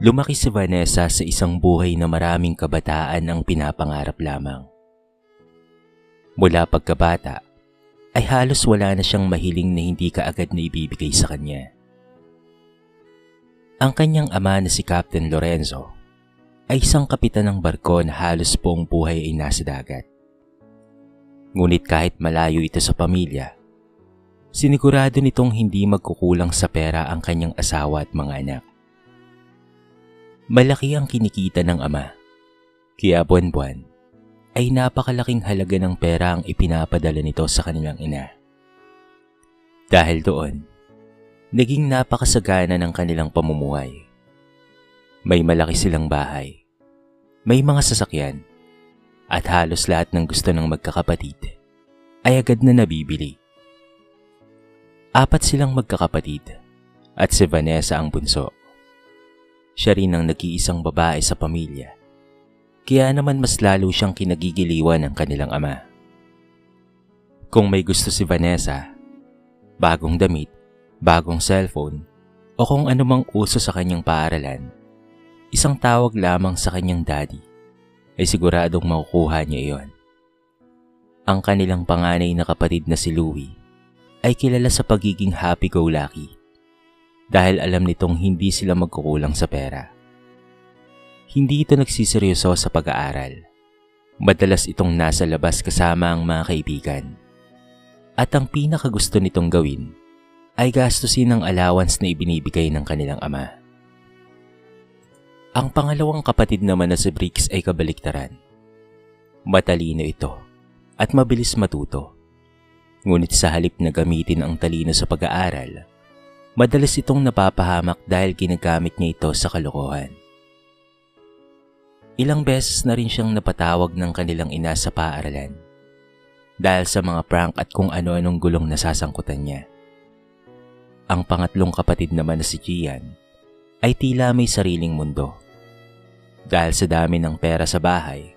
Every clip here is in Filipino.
Lumaki si Vanessa sa isang buhay na maraming kabataan ang pinapangarap lamang. Mula pagkabata, ay halos wala na siyang mahiling na hindi kaagad na ibibigay sa kanya. Ang kanyang ama na si Captain Lorenzo ay isang kapitan ng barko na halos buong buhay ay nasa dagat. Ngunit kahit malayo ito sa pamilya, sinigurado nitong hindi magkukulang sa pera ang kanyang asawa at mga anak. Malaki ang kinikita ng ama, kaya buwan-buwan ay napakalaking halaga ng pera ang ipinapadala nito sa kanilang ina. Dahil doon, naging napakasagana ng kanilang pamumuhay. May malaki silang bahay, may mga sasakyan, at halos lahat ng gusto ng magkakapatid ay agad na nabibili. 4 silang magkakapatid at si Vanessa ang bunso. Siya rin ang nag-iisang babae sa pamilya, kaya naman mas lalo siyang kinagigiliwan ng kanilang ama. Kung may gusto si Vanessa, bagong damit, bagong cellphone, o kung anumang uso sa kanyang paaralan, isang tawag lamang sa kanyang daddy ay siguradong makukuha niya iyon. Ang kanilang panganay na kapatid na si Louie ay kilala sa pagiging happy-go-lucky dahil alam nitong hindi sila magkukulang sa pera. Hindi ito nagsiseryoso sa pag-aaral. Madalas itong nasa labas kasama ang mga kaibigan. At ang pinakagusto nitong gawin ay gastusin ang allowance na ibinibigay ng kanilang ama. Ang pangalawang kapatid naman na si Briggs ay kabaliktaran. Matalino ito at mabilis matuto. Ngunit sa halip na gamitin ang talino sa pag-aaral, madalas itong napapahamak dahil ginagamit niya ito sa kalokohan. Ilang beses na rin siyang napatawag ng kanilang ina sa paaralan dahil sa mga prank at kung ano-anong gulong nasasangkutan niya. Ang pangatlong kapatid naman na si Gian ay tila may sariling mundo. Dahil sa dami ng pera sa bahay,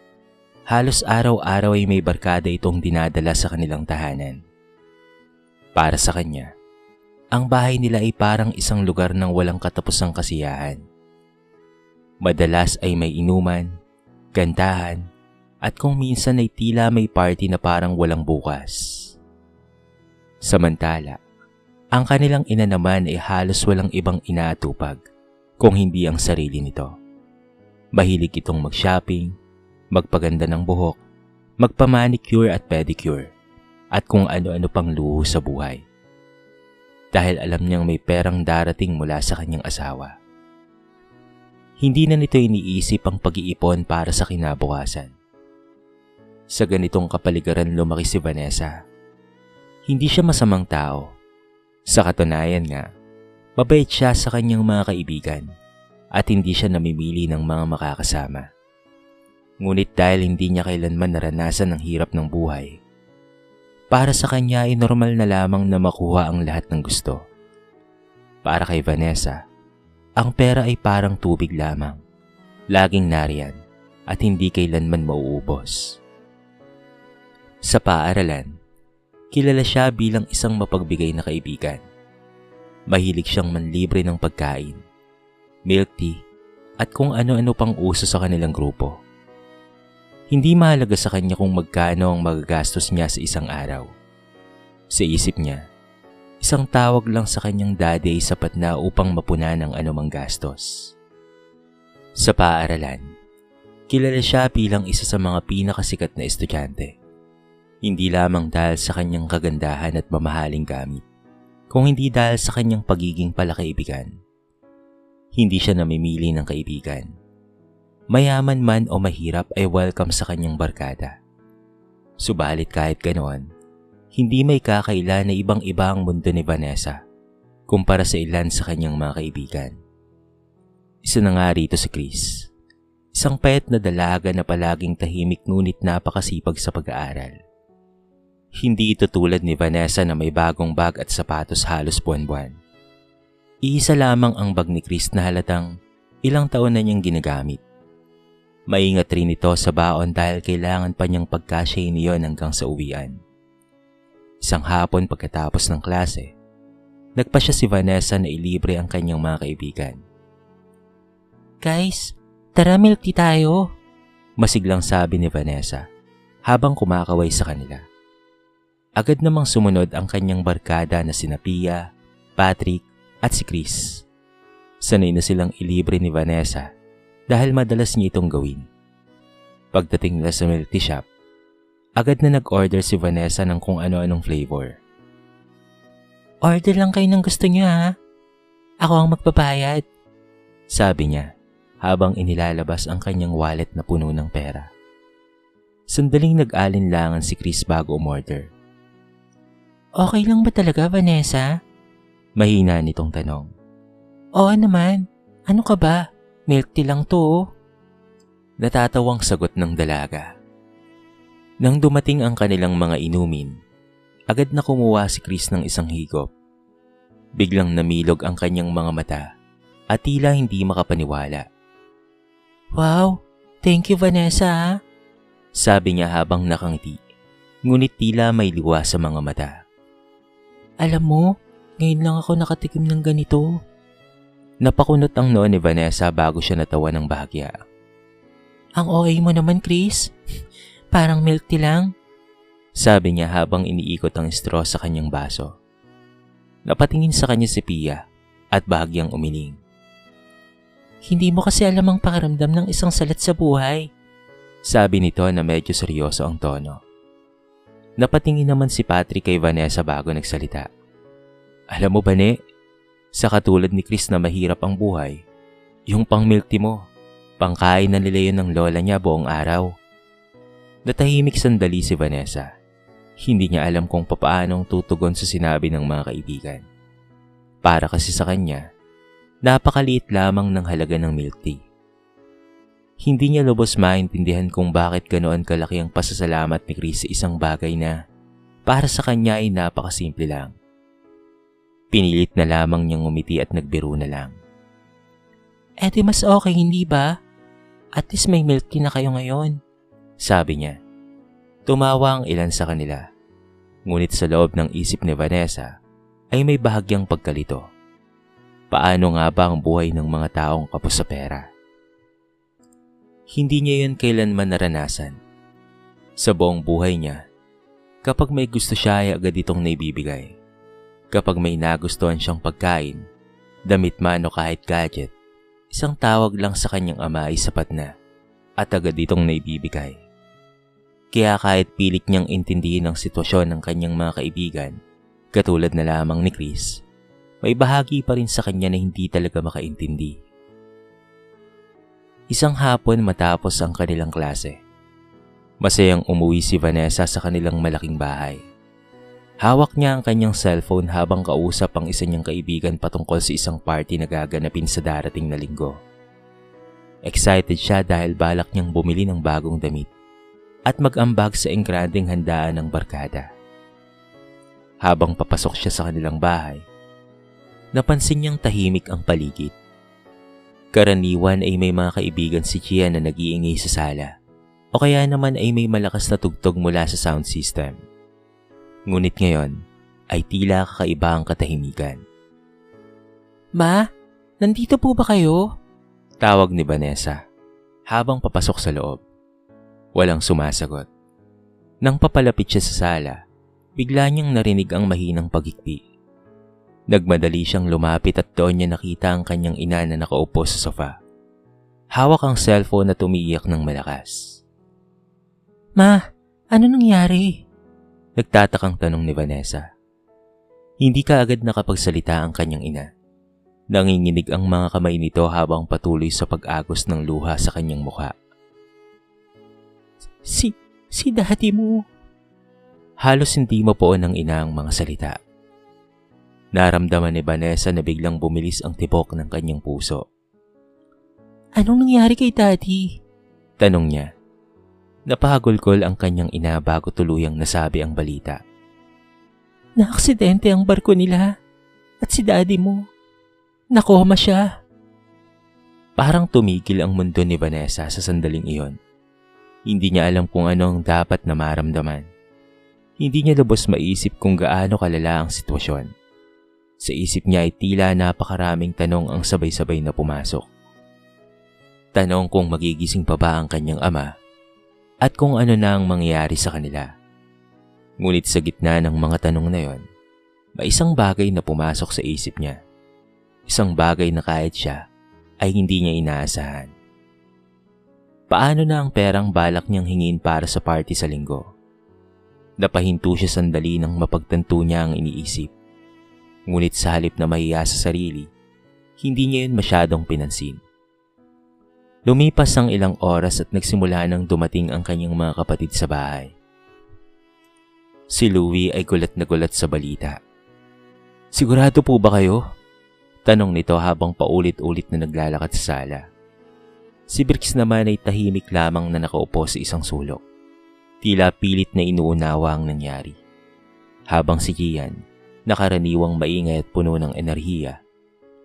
halos araw-araw ay may barkada itong dinadala sa kanilang tahanan. Para sa kanya, ang bahay nila ay parang isang lugar ng walang katapusang kasiyahan. Madalas ay may inuman, gandahan, at kung minsan ay tila may party na parang walang bukas. Samantala, ang kanilang ina naman ay halos walang ibang inaatupag kung hindi ang sarili nito. Mahilig itong mag-shopping, magpaganda ng buhok, magpa-manicure at pedicure, at kung ano-ano pang luho sa buhay. Dahil alam niyang may perang darating mula sa kanyang asawa. Hindi na nito iniisip ang pag-iipon para sa kinabukasan. Sa ganitong kapaligiran lumaki si Vanessa. Hindi siya masamang tao. Sa katunayan nga, mabait siya sa kanyang mga kaibigan at hindi siya namimili ng mga makakasama. Ngunit dahil hindi niya kailanman naranasan ang hirap ng buhay, para sa kanya ay normal na lamang na makuha ang lahat ng gusto. Para kay Vanessa, ang pera ay parang tubig lamang, laging nariyan at hindi kailanman mauubos. Sa paaralan, kilala siya bilang isang mapagbigay na kaibigan. Mahilig siyang manlibre ng pagkain, milk tea, at kung ano-ano pang uso sa kanilang grupo. Hindi mahalaga sa kanya kung magkano ang magagastos niya sa isang araw. Sa isip niya, isang tawag lang sa kanyang daddy ay sapat na upang mapunan ang anumang gastos. Sa paaralan, kilala siya bilang isa sa mga pinakasikat na estudyante. Hindi lamang dahil sa kanyang kagandahan at mamahaling gamit, kung hindi dahil sa kanyang pagiging palakaibigan. Hindi siya namimili ng kaibigan. Mayaman man o mahirap ay welcome sa kanyang barkada. Subalit kahit ganoon, hindi may kakaila na ibang-iba ang mundo ni Vanessa kumpara sa ilan sa kanyang mga kaibigan. Isa na nga rito si Chris, isang payat na dalaga na palaging tahimik ngunit napakasipag sa pag-aaral. Hindi ito tulad ni Vanessa na may bagong bag at sapatos halos buwan-buwan. Iisa lamang ang bag ni Chris na halatang ilang taon na niyang ginagamit. Maingat rin ito sa baon dahil kailangan pa niyang pagkasyahin iyon hanggang sa uwian. Isang hapon pagkatapos ng klase, nagpasya si Vanessa na ilibre ang kanyang mga kaibigan. Guys, tara milk tea tayo. Masiglang sabi ni Vanessa habang kumakaway sa kanila. Agad namang sumunod ang kanyang barkada na sina Pia, Patrick at si Chris. Sanay na silang ilibre ni Vanessa dahil madalas niya itong gawin. Pagdating nila sa milk tea shop, agad na nag-order si Vanessa ng kung ano-anong flavor. Order lang kayo ng gusto niyo ha. Ako ang magbabayad. Sabi niya habang inilalabas ang kanyang wallet na puno ng pera. Sandaling nag-alinlangan si Chris bago umorder. Okay lang ba talaga, Vanessa? Mahina nitong tanong. Oo naman. Ano ka ba? Milk tea lang to oh. Natatawang sagot ng dalaga. Nang dumating ang kanilang mga inumin, agad na kumuha si Chris ng isang higop. Biglang namilog ang kanyang mga mata at tila hindi makapaniwala. Wow, thank you Vanessa. Sabi niya habang nakangiti, ngunit tila may liwa sa mga mata. Alam mo, ngayon lang ako nakatikim ng ganito. Napakunot ang noo ni Vanessa bago siya natawa ng bahagya. Ang OA mo naman, Chris. Parang milk tea lang. Sabi niya habang iniikot ang straw sa kanyang baso. Napatingin sa kanya si Pia at bahagyang umiling. Hindi mo kasi alam ang pakiramdam ng isang salat sa buhay. Sabi nito na medyo seryoso ang tono. Napatingin naman si Patrick kay Vanessa bago nagsalita. Alam mo ba sa katulad ni Chris na mahirap ang buhay, yung pang milk tea mo, pangkain na nila yun ng lola niya buong araw. Natahimik sandali si Vanessa. Hindi niya alam kung papaanong tutugon sa sinabi ng mga kaibigan. Para kasi sa kanya, napakaliit lamang ng halaga ng milk tea. Hindi niya lubos maintindihan kung bakit ganoon kalaki ang pasasalamat ni Chris sa isang bagay na para sa kanya ay napakasimple lang. Pinilit na lamang niyang umiti at nagbiro na lang. Di mas okay, hindi ba? At least may milk tea na kayo ngayon. Sabi niya. Tumawa ang ilan sa kanila. Ngunit sa loob ng isip ni Vanessa ay may bahagyang pagkalito. Paano nga ba ang buhay ng mga taong kapos sa pera? Hindi niya yun kailanman naranasan. Sa buong buhay niya, kapag may gusto siya ay agad itong naibibigay. Kapag may nagustuhan siyang pagkain, damit man o kahit gadget, isang tawag lang sa kanyang ama ay sapat na at agad itong naibibigay. Kaya kahit pilit niyang intindihin ang sitwasyon ng kanyang mga kaibigan, katulad na lamang ni Chris, may bahagi pa rin sa kanya na hindi talaga makaintindi. Isang hapon matapos ang kanilang klase, masayang umuwi si Vanessa sa kanilang malaking bahay. Hawak niya ang kanyang cellphone habang kausap ang isa niyang kaibigan patungkol sa isang party na gaganapin sa darating na linggo. Excited siya dahil balak niyang bumili ng bagong damit at mag-ambag sa enggrandeng handaan ng barkada. Habang papasok siya sa kanilang bahay, napansin niyang tahimik ang paligid. Karaniwan ay may mga kaibigan si Chia na nag-iingay sa sala o kaya naman ay may malakas na tugtog mula sa sound system. Ngunit ngayon ay tila kakaiba ang katahimikan. Ma, nandito po ba kayo? Tawag ni Vanessa habang papasok sa loob. Walang sumasagot. Nang papalapit siya sa sala, bigla niyang narinig ang mahinang pagikpi. Nagmadali siyang lumapit at doon niya nakita ang kanyang ina na nakaupo sa sofa. Hawak ang cellphone at umiiyak ng malakas. Ma, ano nangyari? Nagtatakang tanong ni Vanessa. Hindi kaagad nakapagsalita ang kanyang ina. Nanginginig ang mga kamay nito habang patuloy sa pag-agos ng luha sa kanyang mukha. Si daddy mo. Halos hindi mapuon ng ina ang mga salita. Naramdaman ni Vanessa na biglang bumilis ang tibok ng kanyang puso. Anong nangyari kay daddy? Tanong niya. Napahagulgol ang kanyang ina bago tuluyang nasabi ang balita. Naaksidente ang barko nila at si daddy mo. Nakoma siya. Parang tumigil ang mundo ni Vanessa sa sandaling iyon. Hindi niya alam kung ano ang dapat na maramdaman. Hindi niya lubos maisip kung gaano kalala ang sitwasyon. Sa isip niya ay tila napakaraming tanong ang sabay-sabay na pumasok. Tanong kung magigising pa ba ang kanyang ama at kung ano na ang mangyayari sa kanila. Ngunit sa gitna ng mga tanong na yon, may isang bagay na pumasok sa isip niya. Isang bagay na kahit siya ay hindi niya inaasahan. Paano na ang perang balak niyang hingin para sa party sa linggo? Napahinto siya sandali nang mapagtanto niya ang iniisip. Ngunit sa halip na mahiya sa sarili, hindi niya yun masyadong pinansin. Lumipas ang ilang oras at nagsimula nang dumating ang kanyang mga kapatid sa bahay. Si Louie ay gulat na gulat sa balita. "Sigurado po ba kayo?" Tanong nito habang paulit-ulit na naglalakad sa sala. Si Bricks naman ay tahimik lamang na nakaupo sa isang sulok. Tila pilit na inuunawa ang nangyari. Habang si Gian, nakaraniwang maingay at puno ng enerhiya,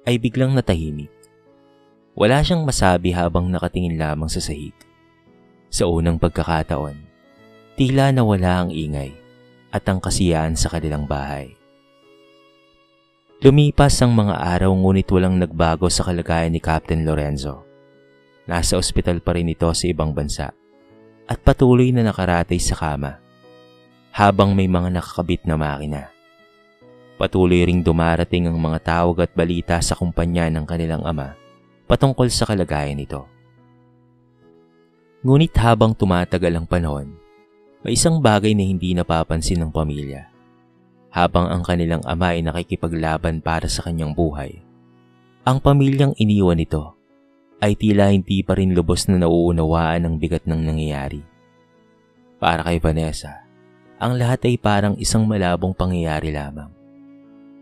ay biglang natahimik. Wala siyang masabi habang nakatingin lamang sa sahig. Sa unang pagkakataon, tila nawala ang ingay at ang kasiyahan sa kanilang bahay. Lumipas ang mga araw ngunit walang nagbago sa kalagayan ni Captain Lorenzo. Nasa ospital pa rin ito sa ibang bansa at patuloy na nakaratay sa kama habang may mga nakakabit na makina. Patuloy ring dumarating ang mga tawag at balita sa kumpanya ng kanilang ama patungkol sa kalagayan nito. Ngunit habang tumatagal ang panahon, may isang bagay na hindi napapansin ng pamilya. Habang ang kanilang ama ay nakikipaglaban para sa kanyang buhay, ang pamilyang iniwan nito ay tila hindi pa rin lubos na nauunawaan ang bigat ng nangyayari. Para kay Vanessa, ang lahat ay parang isang malabong pangyayari lamang.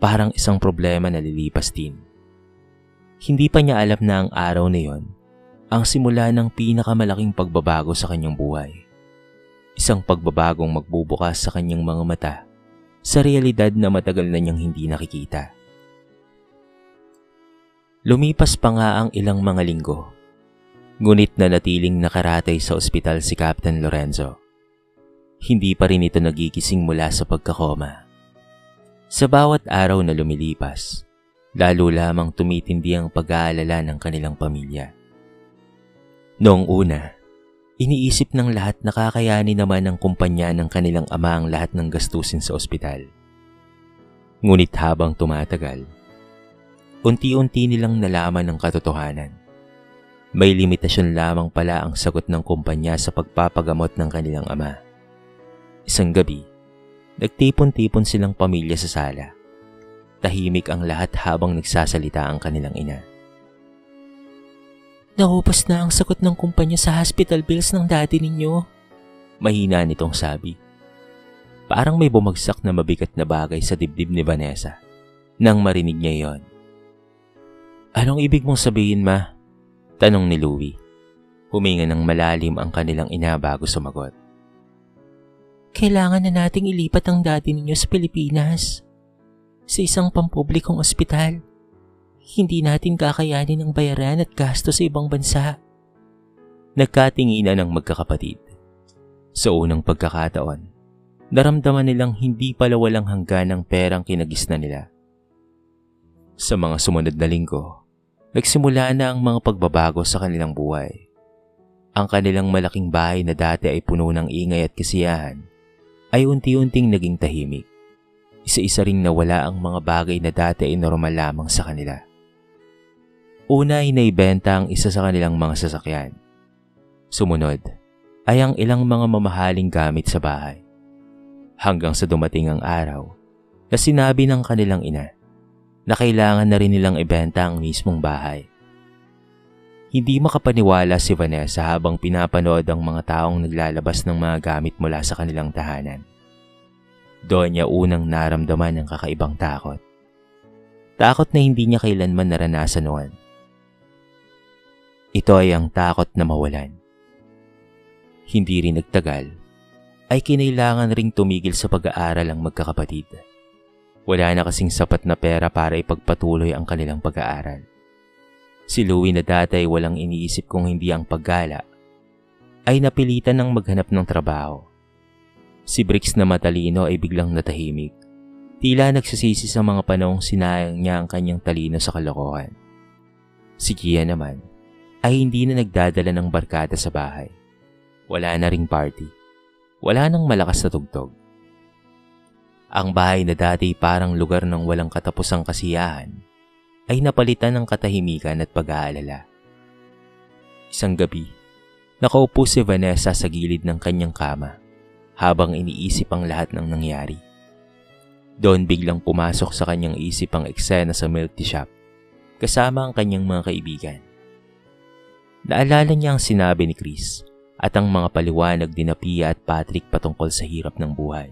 Parang isang problema na lilipas din. Hindi pa niya alam na ang araw na yon ang simula ng pinakamalaking pagbabago sa kanyang buhay. Isang pagbabagong magbubukas sa kanyang mga mata sa realidad na matagal na niyang hindi nakikita. Lumipas pa nga ang ilang mga linggo, ngunit nanatiling nakaratay sa ospital si Captain Lorenzo. Hindi pa rin ito nagigising mula sa pagkakoma. Sa bawat araw na lumilipas, lalo lamang tumitindi ang pag-aalala ng kanilang pamilya. Noong una, iniisip ng lahat na kakayanin naman ng kumpanya ng kanilang ama ang lahat ng gastusin sa ospital. Ngunit habang tumatagal, unti-unti nilang nalaman ang katotohanan. May limitasyon lamang pala ang sagot ng kumpanya sa pagpapagamot ng kanilang ama. Isang gabi, nagtipon-tipon silang pamilya sa sala. Tahimik ang lahat habang nagsasalita ang kanilang ina. Naubos na ang sagot ng kumpanya sa hospital bills ng daddy ninyo. Mahina nitong sabi. Parang may bumagsak na mabigat na bagay sa dibdib ni Vanessa nang marinig niya yon. "Anong ibig mong sabihin, ma?" Tanong ni Louie. Huminga ng malalim ang kanilang ina bago sumagot. Kailangan na nating ilipat ang daddy ninyo sa Pilipinas. Sa isang pampublikong ospital. Hindi natin kakayanin ang bayaran at gasto sa ibang bansa. Nagkatinginan ang magkakapatid. Sa unang pagkakataon, naramdaman nilang hindi pala walang hanggan ang perang kinagisnan nila. Sa mga sumunod na linggo, nagsimula na ang mga pagbabago sa kanilang buhay. Ang kanilang malaking bahay na dati ay puno ng ingay at kasiyahan ay unti-unting naging tahimik. Isa-isa ring nawala ang mga bagay na dati ay normal lamang sa kanila. Una ay naibenta ang isa sa kanilang mga sasakyan. Sumunod ay ang ilang mga mamahaling gamit sa bahay. Hanggang sa dumating ang araw na sinabi ng kanilang ina na kailangan na rin nilang ibenta ang mismong bahay. Hindi makapaniwala si Vanessa habang pinapanood ang mga taong naglalabas ng mga gamit mula sa kanilang tahanan. Doon niya unang naramdaman ang kakaibang takot. Takot na hindi niya kailanman naranasan noon. Ito ay ang takot na mawalan. Hindi rin nagtagal, ay kinailangan ring tumigil sa pag-aaral ang magkakapatid. Wala na kasing sapat na pera para ipagpatuloy ang kanilang pag-aaral. Si Louie na dati ay walang iniisip kung hindi ang paggala, ay napilitan ng maghanap ng trabaho. Si Bricks na matalino ay biglang natahimik. Tila nagsisisi sa mga panahong sinayang niya ang kanyang talino sa kalokohan. Si Gia naman ay hindi na nagdadala ng barkada sa bahay. Wala na ring party. Wala nang malakas na tugtog. Ang bahay na dati parang lugar ng walang katapusang kasiyahan ay napalitan ng katahimikan at pag-aalala. Isang gabi, nakaupo si Vanessa sa gilid ng kanyang kama habang iniisip ang lahat ng nangyari. Doon biglang pumasok sa kanyang isip ang eksena sa milk tea shop kasama ang kanyang mga kaibigan. Naalala niya ang sinabi ni Chris at ang mga paliwanag ni Pia at Patrick patungkol sa hirap ng buhay.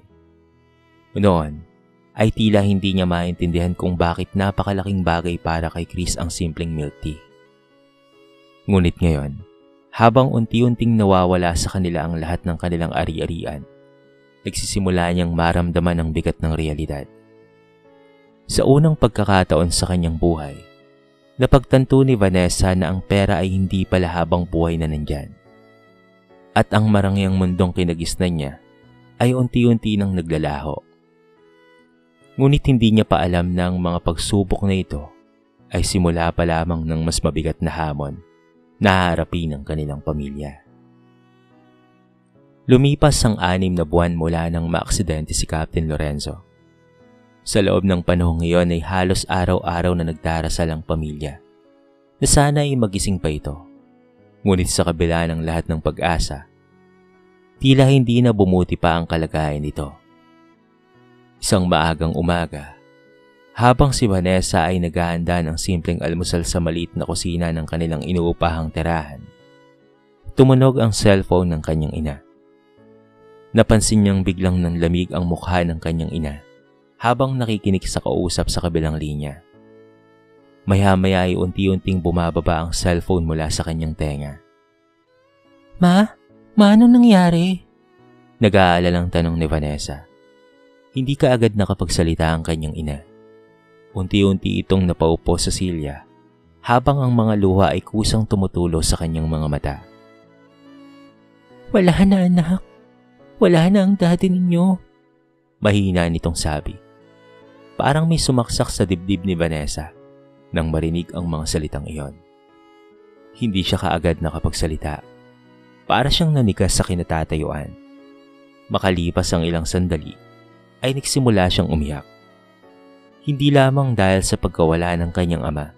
Noon ay tila hindi niya maintindihan kung bakit napakalaking bagay para kay Chris ang simpleng milk tea. Ngunit ngayon, habang unti-unting nawawala sa kanila ang lahat ng kanilang ari-arian, nagsisimula niyang maramdaman ang bigat ng realidad. Sa unang pagkakataon sa kanyang buhay, napagtanto ni Vanessa na ang pera ay hindi pala habang buhay na nandyan. At ang marangyang mundong kinagisnan niya ay unti-unti nang naglalaho. Ngunit hindi niya pa alam na ang mga pagsubok na ito ay simula pa lamang ng mas mabigat na hamon na haharapin ng kanilang pamilya. Lumipas ang 6 na buwan mula nang maaksidente si Captain Lorenzo. Sa loob ng panahong iyon ay halos araw-araw na nagdarasal ang pamilya na sana ay magising pa ito. Ngunit sa kabila ng lahat ng pag-asa, tila hindi na bumuti pa ang kalagayan nito. Isang maagang umaga, habang si Vanessa ay naghahanda ng simpleng almusal sa maliit na kusina ng kanilang inuupahang tirahan, tumunog ang cellphone ng kanyang ina. Napansin niyang biglang nanlamig ang mukha ng kanyang ina habang nakikinig sa kausap sa kabilang linya. Maya-maya ay unti-unting bumababa ang cellphone mula sa kanyang tenga. Ma, anong nangyari? Nag-aalalang tanong ni Vanessa. Hindi kaagad nakapagsalita ang kanyang ina. Unti-unti itong napaupo sa silya habang ang mga luha ay kusang tumutulo sa kanyang mga mata. Wala na anak. Wala na ang daddy ninyo. Mahina nitong sabi. Parang may sumaksak sa dibdib ni Vanessa nang marinig ang mga salitang iyon. Hindi siya kaagad nakapagsalita. Para siyang nanigas sa kinatatayuan. Makalipas ang ilang sandali, ay nagsimula siyang umiyak. Hindi lamang dahil sa pagkawala ng kanyang ama,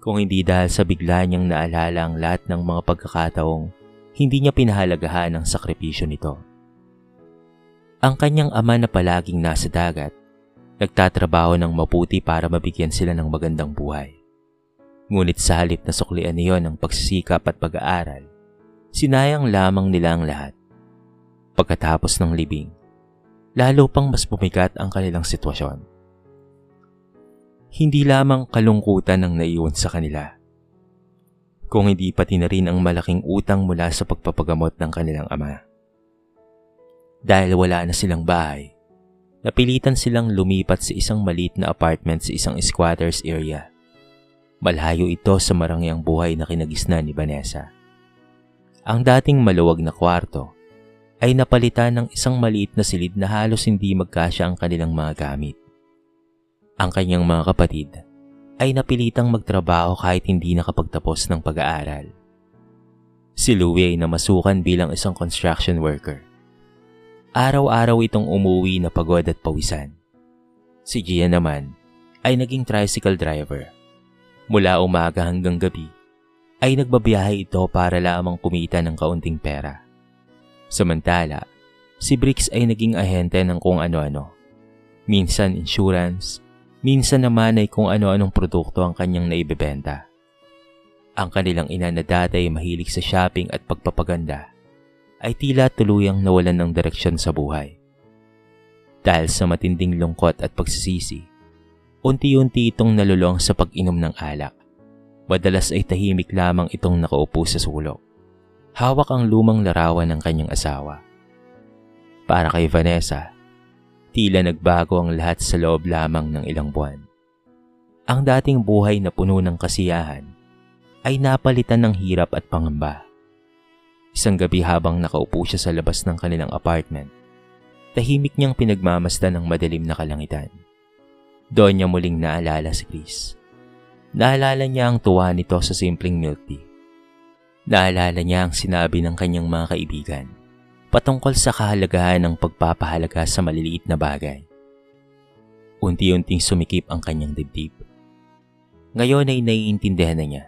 kung hindi dahil sa bigla niyang naalala ang lahat ng mga pagkakataong hindi niya pinahalagahan ang sakripisyo nito. Ang kanyang ama na palaging nasa dagat, nagtatrabaho ng mabuti para mabigyan sila ng magandang buhay. Ngunit sa halip na suklian niyon ang pagsisikap at pag-aaral, sinayang lamang nila ang lahat. Pagkatapos ng libing, lalo pang mas bumigat ang kanilang sitwasyon. Hindi lamang kalungkutan ang naiwan sa kanila, kung hindi pati na rin ang malaking utang mula sa pagpapagamot ng kanilang ama. Dahil wala na silang bahay, napilitan silang lumipat sa isang maliit na apartment sa isang squatters area. Malayo ito sa marangyang buhay na kinagisnan ni Vanessa. Ang dating maluwag na kwarto ay napalitan ng isang maliit na silid na halos hindi magkasya ang kanilang mga gamit. Ang kanyang mga kapatid ay napilitang magtrabaho kahit hindi nakapagtapos ng pag-aaral. Si Louie ay namasukan bilang isang construction worker. Araw-araw itong umuwi na pagod at pawisan. Si Gia naman ay naging tricycle driver. Mula umaga hanggang gabi ay nagbabiyahe ito para lamang kumita ng kaunting pera. Samantala, si Bricks ay naging ahente ng kung ano-ano. Minsan insurance, minsan naman ay kung ano-anong produkto ang kanyang naibebenta. Ang kanilang ina na dati ay mahilig sa shopping at pagpapaganda ay tila tuluyang nawalan ng direksyon sa buhay. Dahil sa matinding lungkot at pagsisisi, unti-unti itong nalulong sa pag-inom ng alak. Madalas ay tahimik lamang itong nakaupo sa sulok. Hawak ang lumang larawan ng kanyang asawa. Para kay Vanessa, tila nagbago ang lahat sa loob lamang ng ilang buwan. Ang dating buhay na puno ng kasiyahan ay napalitan ng hirap at pangamba. Isang gabi habang nakaupo siya sa labas ng kanilang apartment, tahimik niyang pinagmamasdan ng madilim na kalangitan. Doon niya muling naalala si Chris. Naalala niya ang tuwa nito sa simpleng milk tea. Naalala niya ang sinabi ng kanyang mga kaibigan patungkol sa kahalagahan ng pagpapahalaga sa maliliit na bagay. Unti-unting sumikip ang kanyang dibdib. Ngayon ay naiintindihan na niya.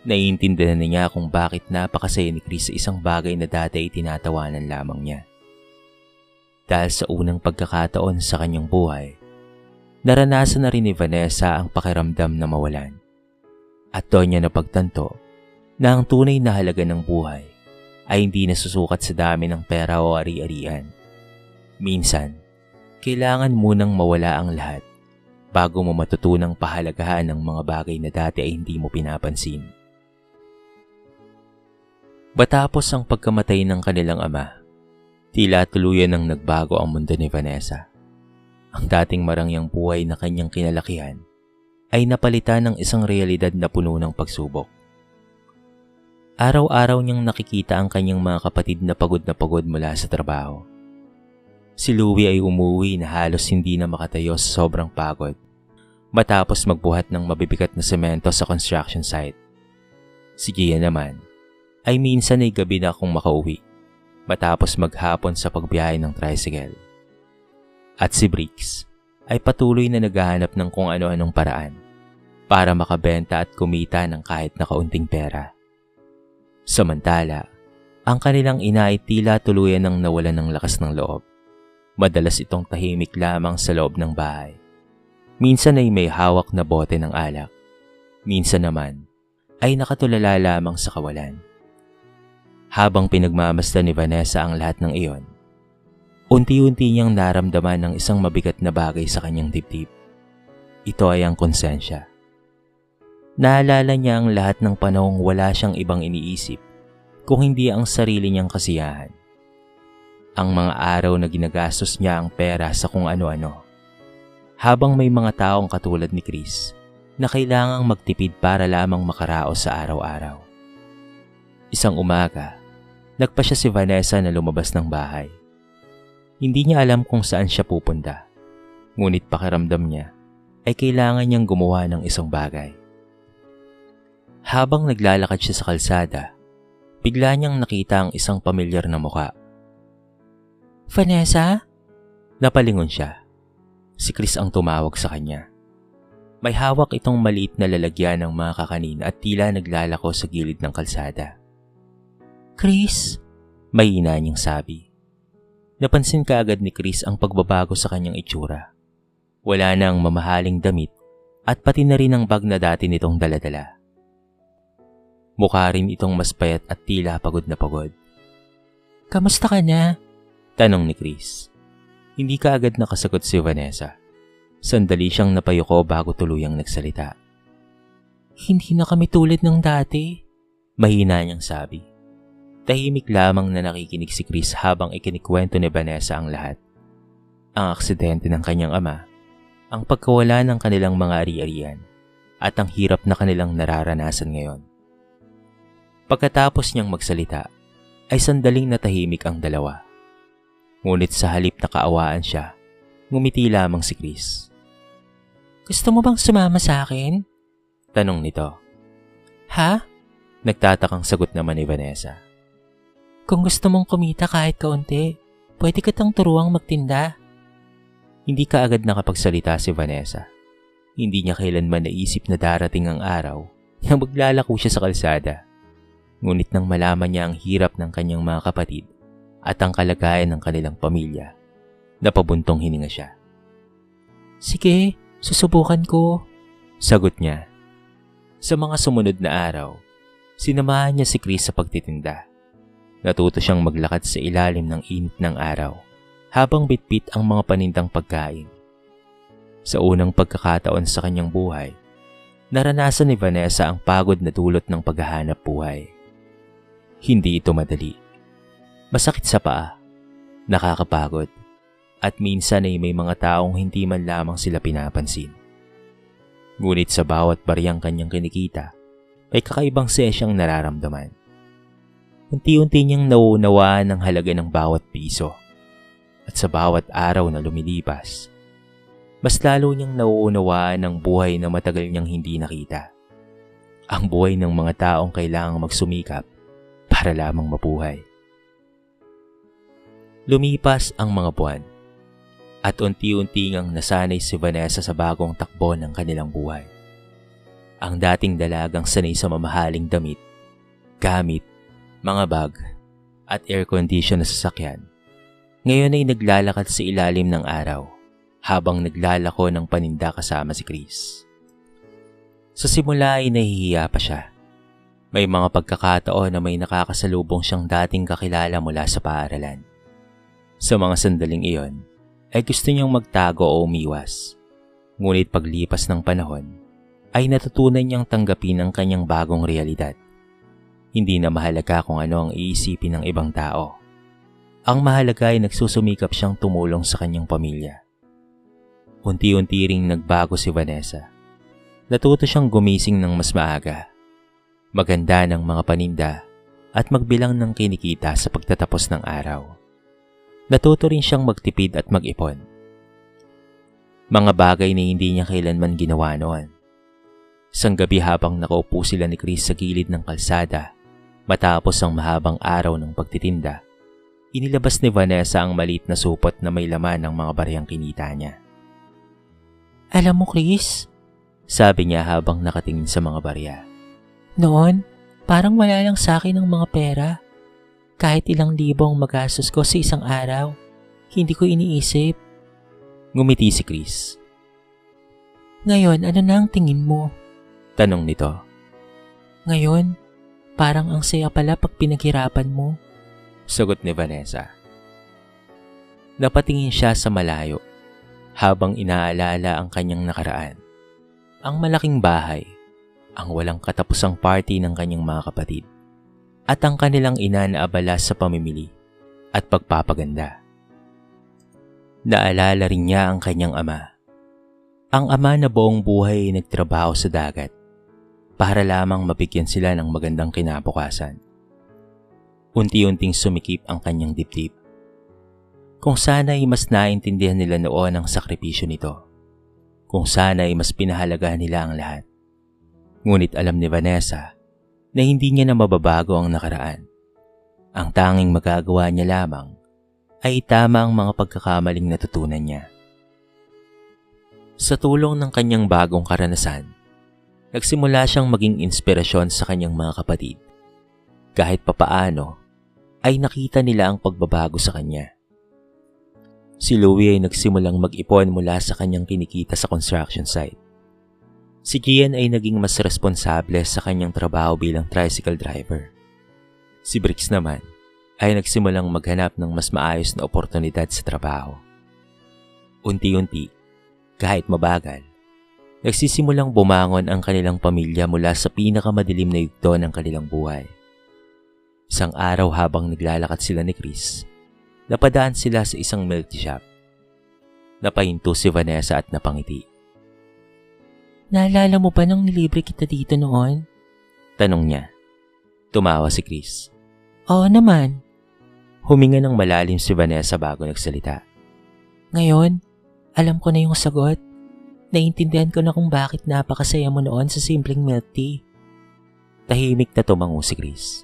Naiintindihan na niya kung bakit napakasaya ni Chris sa isang bagay na dati ay tinatawanan lamang niya. Dahil sa unang pagkakataon sa kanyang buhay, naranasan na rin ni Vanessa ang pakiramdam na mawalan. At doon niya napagtanto na ang tunay na halaga ng buhay ay hindi nasusukat sa dami ng pera o ari-arian. Minsan, kailangan munang mawala ang lahat bago mo matutunang pahalagahan ng mga bagay na dati ay hindi mo pinapansin. Matapos ang pagkamatay ng kanilang ama, tila tuluyan ng nagbago ang mundo ni Vanessa. Ang dating marangyang buhay na kanyang kinalakihan ay napalitan ng isang realidad na puno ng pagsubok. Araw-araw niyang nakikita ang kanyang mga kapatid na pagod mula sa trabaho. Si Louie ay umuwi na halos hindi na makatayo sa sobrang pagod matapos magbuhat ng mabibigat na semento sa construction site. Si Gia naman ay minsan ay gabi na kung makauwi matapos maghapon sa pagbiyahe ng tricycle. At si Briggs ay patuloy na naghahanap ng kung ano-anong paraan para makabenta at kumita ng kahit na kaunting pera. Samantala, ang kanilang ina ay tila tuluyan ng nawalan ng lakas ng loob. Madalas itong tahimik lamang sa loob ng bahay. Minsan ay may hawak na bote ng alak. Minsan naman ay nakatulala lamang sa kawalan. Habang pinagmamasdan ni Vanessa ang lahat ng iyon, unti-unti niyang naramdaman ng isang mabigat na bagay sa kanyang dibdib. Ito ay ang konsensya. Naalala niya ang lahat ng panahong wala siyang ibang iniisip kung hindi ang sarili niyang kasiyahan. Ang mga araw na ginagastos niya ang pera sa kung ano-ano. Habang may mga taong katulad ni Chris na kailangang magtipid para lamang makaraos sa araw-araw. Isang umaga, nagpasya si Vanessa na lumabas ng bahay. Hindi niya alam kung saan siya pupunta, ngunit pakiramdam niya ay kailangan niyang gumawa ng isang bagay. Habang naglalakad siya sa kalsada, bigla niyang nakita ang isang pamilyar na mukha. Vanessa? Napalingon siya. Si Chris ang tumawag sa kanya. May hawak itong maliit na lalagyan ng mga kakanin at tila naglalako sa gilid ng kalsada. Chris? May ina niyang sabi. Napansin kaagad ni Chris ang pagbabago sa kanyang itsura. Wala na ang mamahaling damit at pati na rin ang bag na dati nitong daladala. Mukha rin itong mas payat at tila pagod na pagod. Kamusta ka na? Tanong ni Chris. Hindi kaagad nakasagot si Vanessa. Sandali siyang napayuko bago tuluyang nagsalita. Hindi na kami tulad ng dati. Mahina niyang sabi. Tahimik lamang na nakikinig si Chris habang ikinikwento ni Vanessa ang lahat. Ang aksidente ng kanyang ama, ang pagkawala ng kanilang mga ari-arian, at ang hirap na kanilang nararanasan ngayon. Pagkatapos niyang magsalita, ay sandaling natahimik ang dalawa. Ngunit sa halip na kaawaan siya, ngumiti lamang si Chris. Gusto mo bang sumama sa akin? Tanong nito. Ha? Nagtatakang sagot naman ni Vanessa. Kung gusto mong kumita kahit kaunti, pwede kitang turuang magtinda. Hindi kaagad nakapagsalita si Vanessa. Hindi niya kailanman naisip na darating ang araw na maglalako siya sa kalsada. Ngunit nang malaman niya ang hirap ng kanyang mga kapatid at ang kalagayan ng kanilang pamilya, napabuntong hininga siya. Sige, susubukan ko. Sagot niya. Sa mga sumunod na araw, sinamahan niya si Chris sa pagtitinda. Natuto siyang maglakad sa ilalim ng init ng araw habang bitbit ang mga panindang pagkain. Sa unang pagkakataon sa kanyang buhay, naranasan ni Vanessa ang pagod na dulot ng paghahanap buhay. Hindi ito madali. Masakit sa paa, nakakapagod, at minsan ay may mga taong hindi man lamang sila pinapansin. Ngunit sa bawat bariyang kanyang kinikita, may kakaibang sesyang nararamdaman. Unti-unti niyang nauunawaan ang halaga ng bawat piso. At sa bawat araw na lumilipas, mas lalo niyang nauunawaan ang buhay na matagal niyang hindi nakita. ang buhay ng mga taong kailangang magsumikap para lamang mabuhay. Lumipas ang mga buwan at unti-unti ngang nasanay si Vanessa sa bagong takbo ng kanilang buhay. Ang dating dalagang sanay sa mamahaling damit, gamit, mga bag at air-condition na sasakyan, ngayon ay naglalakad sa ilalim ng araw habang naglalako ng paninda kasama si Chris. Sa simula ay nahihiya pa siya. May mga pagkakataon na may nakakasalubong siyang dating kakilala mula sa paaralan. Sa mga sandaling iyon, ay gusto niyang magtago o umiwas. Ngunit paglipas ng panahon, ay natutunan niyang tanggapin ang kanyang bagong realidad. Hindi na mahalaga kung ano ang iisipin ng ibang tao. Ang mahalaga ay nagsusumikap siyang tumulong sa kanyang pamilya. Unti-unti ring nagbago si Vanessa. Natuto siyang gumising ng mas maaga, maganda ng mga paninda at magbilang ng kinikita sa pagtatapos ng araw. Natuto rin siyang magtipid at mag-ipon. Mga bagay na hindi niya kailanman ginawa noon. Isang gabi habang nakaupo sila ni Chris sa gilid ng kalsada, matapos ang mahabang araw ng pagtitinda, inilabas ni Vanessa ang maliit na supot na may laman ng mga bariyang kinita niya. Alam mo, Chris, sabi niya habang nakatingin sa mga barya. Noon, parang wala lang sa akin ang mga pera. Kahit ilang libo ang magastos ko sa isang araw, hindi ko iniisip. Ngumiti si Chris. Ngayon, ano na ang tingin mo? Tanong nito. Ngayon, parang ang saya pala pag pinaghirapan mo. Sagot ni Vanessa. Napatingin siya sa malayo habang inaalala ang kanyang nakaraan. Ang malaking bahay, ang walang katapusang party ng kanyang mga kapatid, at ang kanilang ina na abala sa pamimili at pagpapaganda. Naalala rin niya ang kanyang ama. Ang ama na buong buhay ay nagtrabaho sa dagat para lamang mabigyan sila ng magandang kinabukasan. Unti-unting sumikip ang kanyang dibdib. Kung sana ay mas naintindihan nila noon ang sakripisyo nito. Kung sana ay mas pinahalagahan nila ang lahat. Ngunit alam ni Vanessa na hindi niya na mababago ang nakaraan. Ang tanging magagawa niya lamang ay itama ang mga pagkakamaling natutunan niya. Sa tulong ng kanyang bagong karanasan, nagsimula siyang maging inspirasyon sa kanyang mga kapatid. Kahit papaano, ay nakita nila ang pagbabago sa kanya. Si Louie ay nagsimulang mag-ipon mula sa kanyang kinikita sa construction site. Si Gian ay naging mas responsable sa kanyang trabaho bilang tricycle driver. Si Bricks naman ay nagsimulang maghanap ng mas maayos na oportunidad sa trabaho. Unti-unti, kahit mabagal, nagsisimulang bumangon ang kanilang pamilya mula sa pinakamadilim na yugto ng kanilang buhay. Isang araw habang naglalakad sila ni Chris, napadaan sila sa isang milk tea shop. Napahinto si Vanessa at napangiti. Naalala mo ba nung nilibre kita dito noon? Tanong niya. Tumawa si Chris. Oo naman. Huminga ng malalim si Vanessa bago nagsalita. Ngayon, alam ko na yung sagot. Naiintindihan ko na kung bakit napakasaya mo noon sa simpleng milk tea. Tahimik na tumango si Chris.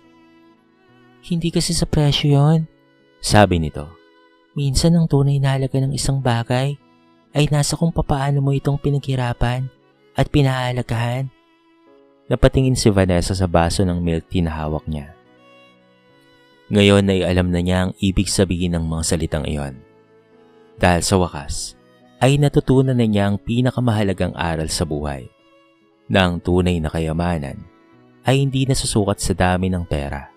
Hindi kasi sa presyo yon, sabi nito. Minsan ang tunay na halaga ng isang bagay ay nasa kung papaano mo itong pinaghirapan at pinahalagahan. Napatingin si Vanessa sa baso ng milk tea na hawak niya. Ngayon ay alam na niya ang ibig sabihin ng mga salitang iyon. Dahil sa wakas, ay natutunan na niya ang pinakamahalagang aral sa buhay, na ang tunay na kayamanan ay hindi nasusukat sa dami ng pera,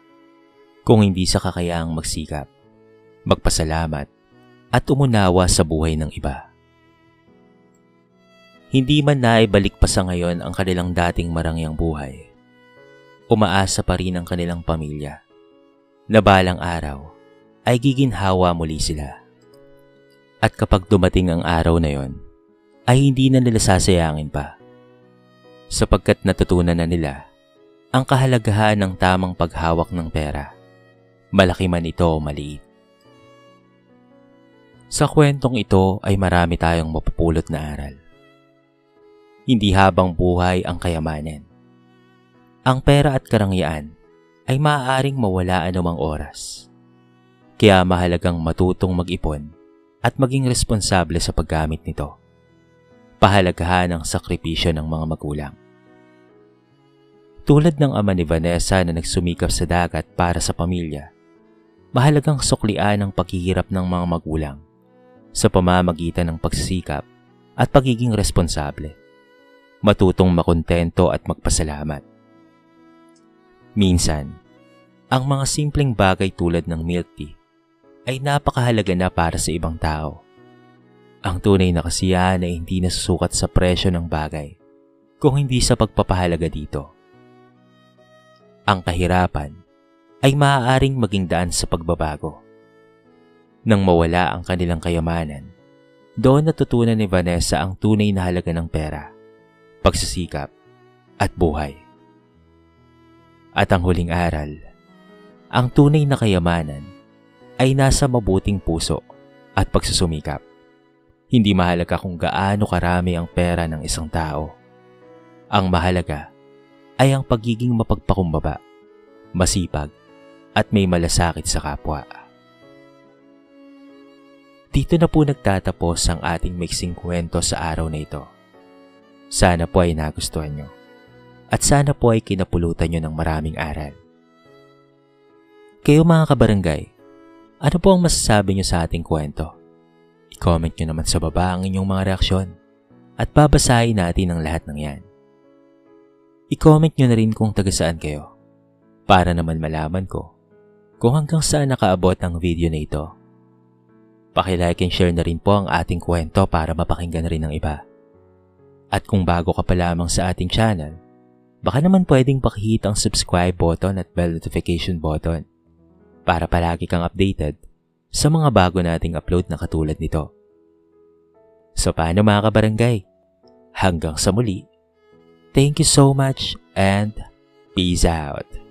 kung hindi sa kakayaang magsikap, magpasalamat at umunawa sa buhay ng iba. Hindi man naibalik pa sa ngayon ang kanilang dating marangyang buhay, umaasa pa rin ang kanilang pamilya na balang araw ay giginhawa muli sila. At kapag dumating ang araw na yon, ay hindi na nila sasayangin pa, sapagkat natutunan na nila ang kahalagahan ng tamang paghawak ng pera, malaki man ito o maliit. Sa kwentong ito ay marami tayong mapupulot na aral. Hindi habang buhay ang kayamanan. Ang pera at karangyaan ay maaaring mawala anumang oras. Kaya mahalagang matutong mag-ipon at maging responsable sa paggamit nito. Pahalagahan ang sakripisyo ng mga magulang. Tulad ng ama ni Vanessa na nagsumikap sa dagat para sa pamilya, mahalagang suklian ang paghihirap ng mga magulang sa pamamagitan ng pagsisikap at pagiging responsable. Matutong makontento at magpasalamat. Minsan, ang mga simpleng bagay tulad ng milk tea ay napakahalaga na para sa ibang tao. Ang tunay na kasiyahan ay hindi nasusukat sa presyo ng bagay, kung hindi sa pagpapahalaga dito. Ang kahirapan ay maaaring maging daan sa pagbabago. Nang mawala ang kanilang kayamanan, doon natutunan ni Vanessa ang tunay na halaga ng pera, pagsisikap, at buhay. At ang huling aral, ang tunay na kayamanan ay nasa mabuting puso at pagsusumikap. Hindi mahalaga kung gaano karami ang pera ng isang tao. Ang mahalaga ay ang pagiging mapagpakumbaba, masipag, at may malasakit sa kapwa. Dito na po nagtatapos ang ating mixing kwento sa araw na ito. Sana po ay nagustuhan nyo. At sana po ay kinapulutan nyo ng maraming aral. Kayo mga kabarangay, ano po ang masasabi nyo sa ating kwento? I-comment nyo naman sa baba ang inyong mga reaksyon at babasahin natin ang lahat ng yan. I-comment nyo na rin kung taga saan kayo para naman malaman ko kung hanggang saan nakaabot ang video na ito. Paki-like and share na rin po ang ating kwento para mapakinggan rin ng iba. At kung bago ka pa lamang sa ating channel, baka naman pwedeng pakihit ang subscribe button at bell notification button para palagi kang updated sa mga bago nating upload na katulad nito. So paano mga kabarangay? Hanggang sa muli. Thank you so much and peace out.